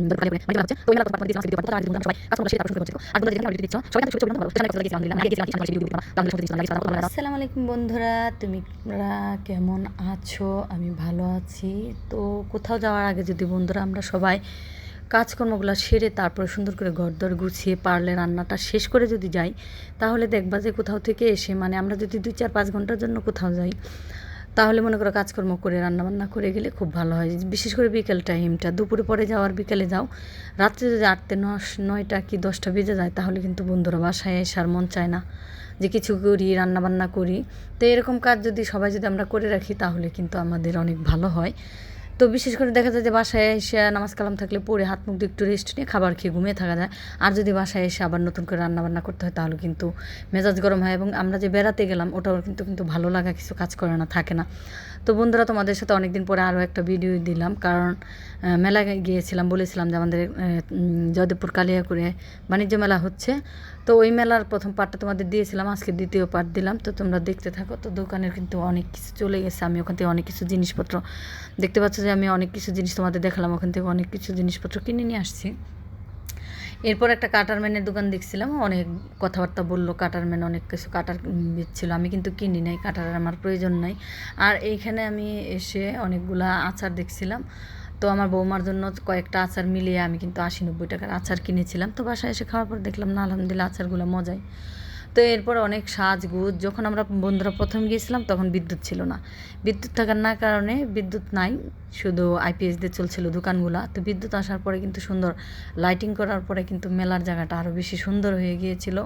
দরকার করে মানে হচ্ছে তো এই মেলা তো দিয়েছিলাম ভিডিও করতে আগে সবাই কাজ করতে তারপর শুরু করতে আর তোমরা যেখানে ভিডিও দেখছো সবাই ছোট ছোট ভিডিও সেখানে কাজ লাগিয়েছি আলহামদুলিল্লাহ লাগিয়েছি আমি ভিডিও দিতে পারলাম তাহলে শুনতে দিছিলাম লাগিয়েছি আসসালামু আলাইকুম বন্ধুরা, তোমরা কেমন আছো? আমি ভালো আছি। তো কোথাও যাওয়ার আগে যদি বন্ধুরা আমরা সবাই কাজকর্মগুলো সেরে তারপরে সুন্দর করে ঘরদর গুছিয়ে পারলে রান্নাটা শেষ করে যদি যাই, তাহলে দেখবা যে কোথাও থেকে এসে মানে আমরা যদি 2-4-5 ঘন্টার জন্য কোথাও যাই, তাহলে মনে করো কাজকর্ম করে রান্নাবান্না করে গেলে খুব ভালো হয়। বিশেষ করে বিকেল টাইমটা, দুপুরে পরে যাওয়ার বিকেলে যাও, রাত্রে যদি 8-9টা কি 10টা বেজে যায়, তাহলে কিন্তু বন্ধুরা বাসায় এসার মন চায় না যে কিছু করি, রান্নাবান্না করি। তো এরকম কাজ যদি সবাই যদি আমরা করে রাখি, তাহলে কিন্তু আমাদের অনেক ভালো হয়। তো বিশেষ করে দেখা যায় যে বাসায় এসে নামাজ কালাম থাকলে পরে হাত মুখ দিয়ে একটু রেস্ট নিয়ে খাবার খেয়ে ঘুমিয়ে থাকা যায়। আর যদি বাসায় এসে আবার নতুন করে রান্নাবান্না করতে হয়, তাহলে কিন্তু মেজাজ গরম হয় এবং আমরা যে বেড়াতে গেলাম ওটাও কিন্তু ভালো লাগা কিছু কাজ করে না, থাকে না। তো বন্ধুরা, তোমাদের সাথে অনেক দিন পরে আরও একটা ভিডিও দিলাম, কারণ মেলায় গিয়েছিলাম, বলেছিলাম যে আমাদের জয়দেবপুর কালিয়াকুড়ে বাণিজ্য মেলা হচ্ছে। তো ওই মেলার প্রথম পার্টটা তোমাদের দিয়েছিলাম, আজকে দ্বিতীয় পার্ট দিলাম। তো তোমরা দেখতে থাকো। তো দোকানের কিন্তু অনেক কিছু চলে গেছে, আমি ওখান থেকে অনেক কিছু জিনিসপত্র দেখতে পাচ্ছ যে আমি অনেক কিছু জিনিস তোমাদের দেখালাম, ওখান থেকে অনেক কিছু জিনিসপত্র কিনে নিয়ে আসছি। এরপর একটা কাটার ম্যানের দোকান দেখছিলাম, অনেক কথাবার্তা বললো, কাটার ম্যান অনেক কিছু কাটার বেচছিল। আমি কিন্তু কিনি নাই, কাটার আমার প্রয়োজন নাই। আর এইখানে আমি এসে অনেকগুলা আচার দেখছিলাম। তো আমার বৌমার জন্য কয়েকটা আচার মিলিয়ে আমি কিন্তু 80-90 টাকার আচার কিনেছিলাম। তো বাসায় এসে খাওয়ার পর দেখলাম না, আলহামদুলিল্লাহ আচারগুলো মজাই। তো এরপর অনেক সাজগুজ, যখন আমরা বন্ধুরা প্রথম গিয়েছিলাম তখন বিদ্যুৎ ছিল না, বিদ্যুৎ থাকার না কারণে বিদ্যুৎ নাই, শুধু আইপিএস দিয়ে চলছিল দোকানগুলো। তো বিদ্যুৎ আসার পরে কিন্তু সুন্দর লাইটিং করার পরে কিন্তু মেলার জায়গাটা আরও বেশি সুন্দর হয়ে গিয়েছিল।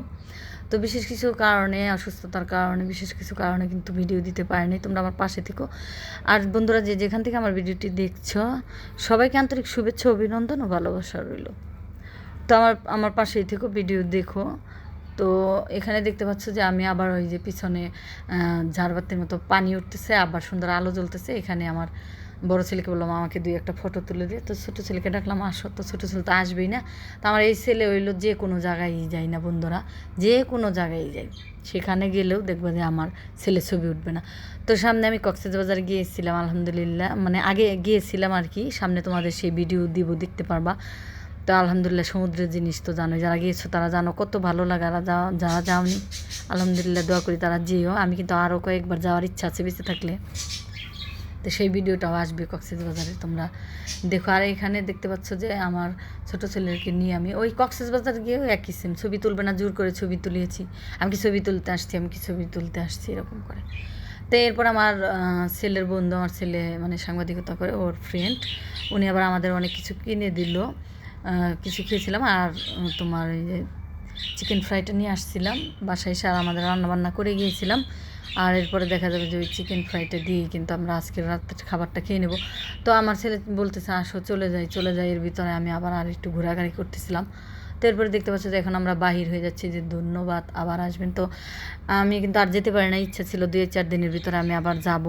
তো বিশেষ কিছু কারণে, অসুস্থতার কারণে, বিশেষ কিছু কারণে কিন্তু ভিডিও দিতে পারিনি। তোমরা আমার পাশে থেকো। আর বন্ধুরা, যে যেখান থেকে আমার ভিডিওটি দেখছো, সবাইকে আন্তরিক শুভেচ্ছা, অভিনন্দন ও ভালোবাসা রইল। তো আমার পাশেই থেকো, ভিডিও দেখো। তো এখানে দেখতে পাচ্ছ যে আমি আবার ওই যে পিছনে ঝাড়বাতির মতো পানি উঠতেছে, আবার সুন্দর আলো জ্বলতেছে। এখানে আমার বড় ছেলেকে বললাম আমাকে 2-1টা ফটো তুলে দিয়ে। তো ছোটো ছেলেকে ডাকলাম, আসো। তো ছোটো ছেলে তো আসবেই না। তো আমার এই ছেলে হইলো যে কোনো জায়গায় যাই না বন্ধুরা, যে কোনো জায়গায় যাই, সেখানে গেলেও দেখবো যে আমার ছেলে ছবি উঠবে না। তো সামনে আমি কক্সবাজার গিয়েছিলাম, আলহামদুলিল্লাহ, মানে আগে গিয়েছিলাম আর কি, সামনে তোমাদের সেই ভিডিও দিব, দেখতে পারবা। তো আলহামদুলিল্লাহ, সমুদ্রের জিনিস তো জানো, যারা গিয়েছো তারা জানো কত ভালো লাগে। আর যারা যাওনি, আলহামদুলিল্লাহ, দোয়া করি তারা যেও। আমি কিন্তু আরও কয়েকবার যাওয়ার ইচ্ছা আছে বেঁচে থাকলে। তো সেই ভিডিওটাও আসবে কক্সবাজারে, তোমরা দেখো। আর এখানে দেখতে পাচ্ছ যে আমার ছোটো ছেলেকে নিয়ে আমি ওই কক্সবাজার গিয়েও একই সেম, ছবি তুলবে না জোর করে ছবি তুলিয়েছি, আমি কি ছবি তুলতে আসছি, আমি কি ছবি তুলতে আসছি, এরকম করে। তো এরপর আমার ছেলের বন্ধু, আমার ছেলে মানে সাংবাদিকতা করে, ওর ফ্রেন্ড, উনি আবার আমাদের অনেক কিছু কিনে দিল। কিছু খেয়েছিলাম। আর তোমার এই যে চিকেন ফ্রাইটা নিয়ে আসছিলাম বাসায় এসে, আর আমাদের রান্নাবান্না করে গিয়েছিলাম। আর এরপরে দেখা যাবে যে ওই চিকেন ফ্রাইটা দিয়েই কিন্তু আমরা আজকের রাতের খাবারটা খেয়ে নেব। তো আমার ছেলে বলতেছে আসো চলে যাই। এর ভিতরে আমি আবার আর একটু ঘোরাঘুরি করতেছিলাম। তো এরপরে দেখতে পাচ্ছি যে এখন আমরা বাহির হয়ে যাচ্ছি, যে ধন্যবাদ, আবার আসবেন। তো আমি কিন্তু আর যেতে পারি না, ইচ্ছা ছিল 2-4 দিনের ভিতরে আমি আবার যাব।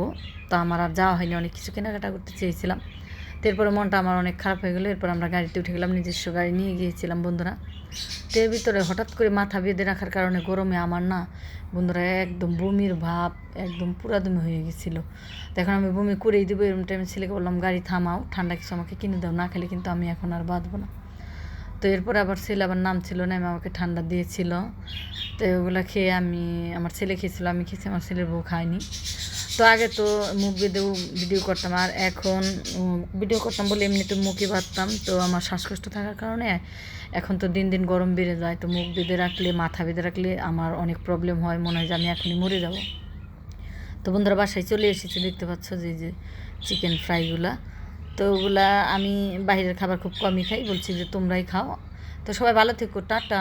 তো আমার আর যাওয়া হয়নি, অনেক কিছু কেনাকাটা করতে চেয়েছিলাম। তো এরপরে মনটা আমার অনেক খারাপ হয়ে গেলো। এরপর আমরা গাড়িতে উঠে গেলাম, নিজস্ব গাড়ি নিয়ে গিয়েছিলাম বন্ধুরা। তো এর ভিতরে হঠাৎ করে মাথা বেঁধে রাখার কারণে গরমে আমার না বন্ধুরা একদম বমির ভাব, একদম পুরাদমে হয়ে গেছিলো। তো এখন আমি বমি করেই দেবো, এরকম টাইমে ছেলেকে বললাম গাড়ি থামাও, ঠান্ডা কিছু আমাকে কিনে দাও, না খেলে কিন্তু আমি এখন আর বাঁধবো না। তো এরপর আবার ছেলে আবার নাম ছিল না, আমাকে ঠান্ডা দিয়েছিল। তো ওগুলো খেয়ে আমার ছেলে খেয়েছিল, আমি খেয়েছি, আমার ছেলের বউ খায়নি। তো আগে তো মুখ বেঁধেও ভিডিও করতাম, আর এখন ভিডিও করতাম বলে এমনিতে মুখে বাঁধতাম। তো আমার শ্বাসকষ্ট থাকার কারণে এখন তো দিন দিন গরম বেড়ে যায়, তো মুখ বেঁধে রাখলে, মাথা বেঁধে রাখলে আমার অনেক প্রবলেম হয়, মনে হয় যে আমি এখনই মরে যাব। তো বন্ধুরা, বাসায় চলে এসেছি, দেখতে পাচ্ছ যে চিকেন ফ্রাইগুলা। তো ওগুলা আমি বাইরের খাবার খুব কমই খাই, বলছি যে তোমরাই খাও। তো সবাই ভালো থেকো, টাটা।